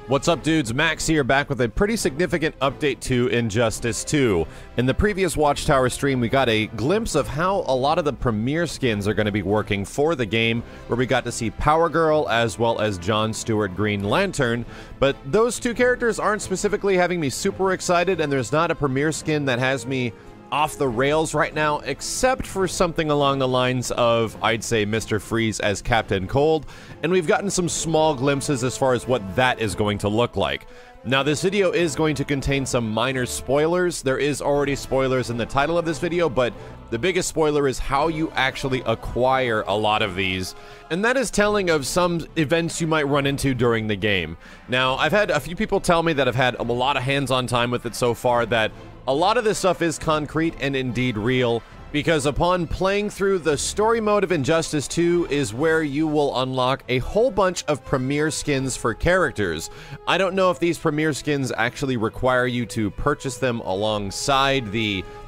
What's up, dudes? Max here, back with a pretty significant update to Injustice 2. In the previous Watchtower stream, we got a glimpse of how a lot of the premiere skins are going to be working for the game, where we got to see Power Girl as well as John Stewart Green Lantern, but those two characters aren't specifically having me super excited, and there's not a premiere skin that has me off the rails right now, except for something along the lines of, I'd say, Mr. Freeze as Captain Cold, and we've gotten some small glimpses as far as what that is going to look like. Now, this video is going to contain some minor spoilers. There is already spoilers in the title of this video, but the biggest spoiler is how you actually acquire a lot of these, and that is telling of some events you might run into during the game. Now, I've had a few people tell me that have had a lot of hands-on time with it so far that a lot of this stuff is concrete and indeed real, because upon playing through the story mode of Injustice 2 is where you will unlock a whole bunch of premiere skins for characters. I don't know if these premiere skins actually require you to purchase them alongside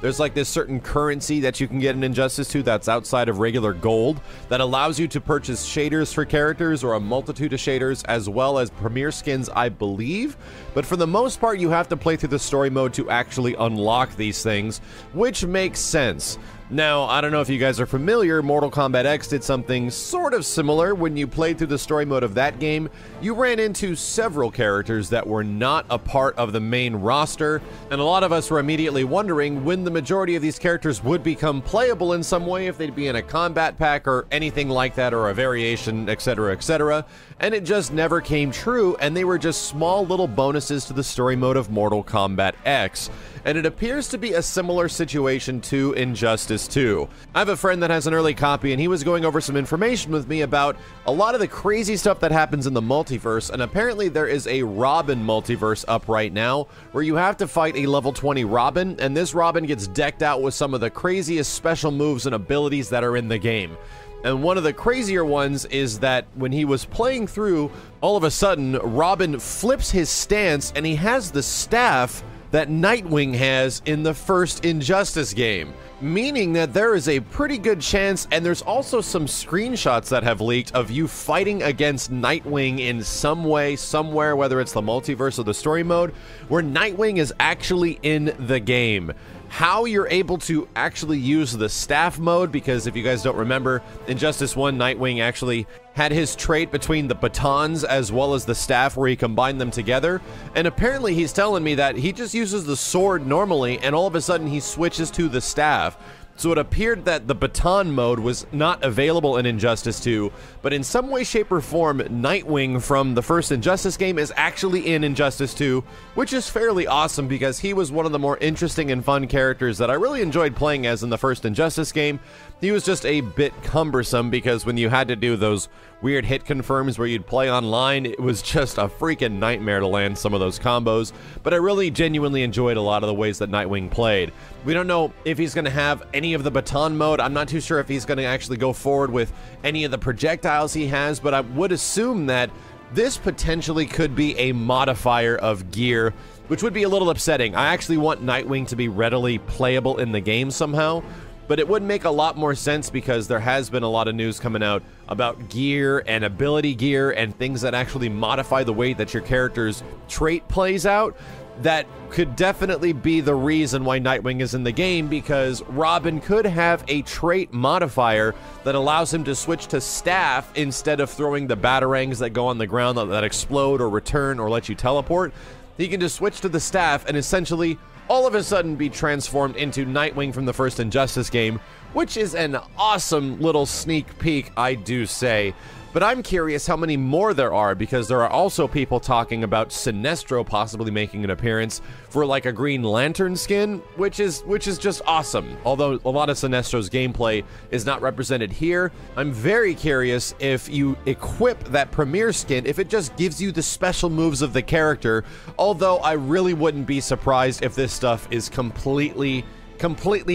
there's like this certain currency that you can get in Injustice 2 that's outside of regular gold that allows you to purchase shaders for characters or a multitude of shaders as well as premiere skins, I believe. But for the most part, you have to play through the story mode to actually unlock these things, which makes sense. Now, I don't know if you guys are familiar, Mortal Kombat X did something sort of similar. When you played through the story mode of that game, you ran into several characters that were not a part of the main roster, and a lot of us were immediately wondering when the majority of these characters would become playable in some way, if they'd be in a combat pack or anything like that, or a variation, etc., etc., and it just never came true, and they were just small little bonuses to the story mode of Mortal Kombat X. And it appears to be a similar situation to Injustice 2. I have a friend that has an early copy, and he was going over some information with me about a lot of the crazy stuff that happens in the multiverse, and apparently there is a Robin multiverse up right now, where you have to fight a level 20 Robin, and this Robin gets decked out with some of the craziest special moves and abilities that are in the game. And one of the crazier ones is that when he was playing through, all of a sudden, Robin flips his stance, and he has the staff that Nightwing has in the first Injustice game, meaning that there is a pretty good chance, and there's also some screenshots that have leaked of you fighting against Nightwing in some way, somewhere, whether it's the multiverse or the story mode, where Nightwing is actually in the game. How you're able to actually use the staff mode, because if you guys don't remember, Injustice 1, Nightwing actually had his trait between the batons as well as the staff where he combined them together, and apparently he's telling me that he just uses the sword normally and all of a sudden he switches to the staff. So it appeared that the baton mode was not available in Injustice 2, but in some way, shape, or form, Nightwing from the first Injustice game is actually in Injustice 2, which is fairly awesome because he was one of the more interesting and fun characters that I really enjoyed playing as in the first Injustice game. He was just a bit cumbersome because when you had to do those weird hit confirms where you'd play online, it was just a freaking nightmare to land some of those combos, but I really genuinely enjoyed a lot of the ways that Nightwing played. We don't know if he's going to have any of the baton mode. I'm not too sure if he's going to actually go forward with any of the projectiles he has, but I would assume that this potentially could be a modifier of gear, which would be a little upsetting. I actually want Nightwing to be readily playable in the game somehow, but it would make a lot more sense because there has been a lot of news coming out about gear and ability gear and things that actually modify the way that your character's trait plays out. That could definitely be the reason why Nightwing is in the game, because Robin could have a trait modifier that allows him to switch to staff instead of throwing the batarangs that go on the ground that explode or return or let you teleport. He can just switch to the staff and essentially all of a sudden be transformed into Nightwing from the first Injustice game, which is an awesome little sneak peek, I do say. But I'm curious how many more there are, because there are also people talking about Sinestro possibly making an appearance for like a Green Lantern skin, which is just awesome. Although a lot of Sinestro's gameplay is not represented here, I'm very curious if you equip that premiere skin, if it just gives you the special moves of the character, although I really wouldn't be surprised if this stuff is completely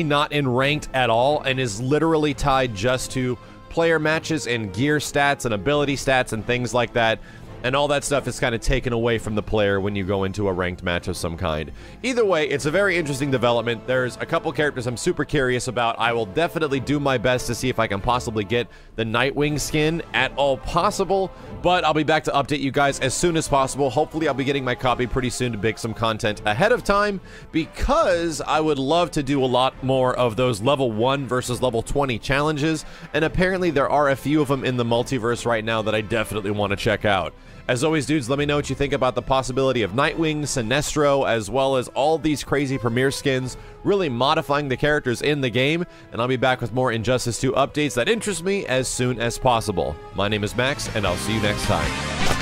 not in ranked at all and is literally tied just to player matches and gear stats and ability stats and things like that. and all that stuff is kind of taken away from the player when you go into a ranked match of some kind. Either way, it's a very interesting development. There's a couple characters I'm super curious about. I will definitely do my best to see if I can possibly get the Nightwing skin at all possible, but I'll be back to update you guys as soon as possible. Hopefully, I'll be getting my copy pretty soon to make some content ahead of time, because I would love to do a lot more of those level 1 versus level 20 challenges, and apparently there are a few of them in the multiverse right now that I definitely want to check out. As always, dudes, let me know what you think about the possibility of Nightwing, Sinestro, as well as all these crazy premiere skins, really modifying the characters in the game, and I'll be back with more Injustice 2 updates that interest me as soon as possible. My name is Max, and I'll see you next time.